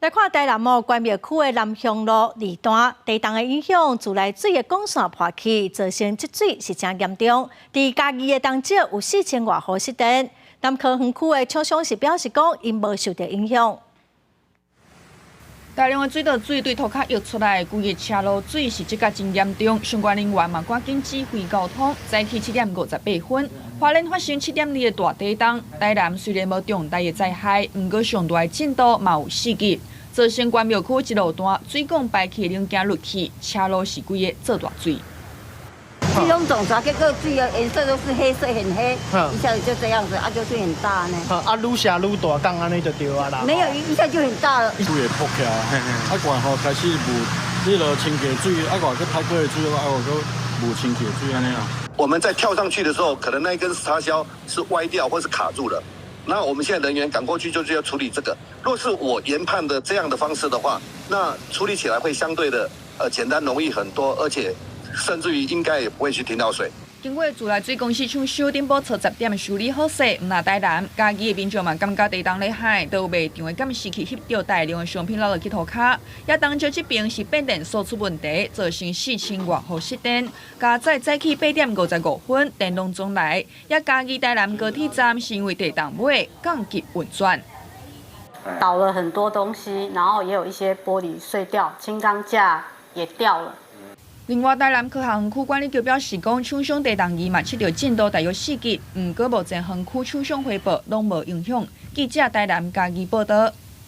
来看台南关庙区的南向路二段地动的影响，自来水的管线破起，造成积水是真严重。伫嘉义的东石有4000外户失电。南科园区的厂商是表示讲，因无受到影响。大量的水道水对涂骹溢出来，规个车路水是即个真严重。相关人员嘛赶紧指挥交通。早起7点58分，花莲发生7.2的大地动。台南虽然无重大的灾害，不过上大的震度嘛有4级，造成关庙区一路段水管排气零件落去，车路是规个做大水。这种种子，结果水的颜色都是黑色，很黑，一下子就这样子，就是很大呢。愈下愈大，讲安尼就对啊啦。没有，一下就很大了。水会破起来，外吼开始雾，迄落清洁水，外个太过的水，外个雾清洁水安尼啊。我们在跳上去的时候，可能那一根插销是歪掉或是卡住了。那我们现在人员赶过去就是要处理这个。若是我研判的这样的方式的话，那处理起来会相对的简单容易很多，而且甚至于应该也不会去停到水。经过自来水公司厂修顶部测10点修理好势，唔那台南嘉义的民众嘛感觉地动厉害，都有卖场的监视器翕到大量的商品落落去涂骹。也当就这边是变电所出问题，造成4000外户失电。加在早起8点55分，电动总来。也嘉义台南高铁站是因为地动尾降级运转，倒了很多东西，然后也有一些玻璃碎掉，轻钢架也掉了。另外，台南科学园区管理局表示，讲厂商地动仪嘛测到震度大约4级，不过目前园区厂商汇报拢无影响。记者台南嘉义报道。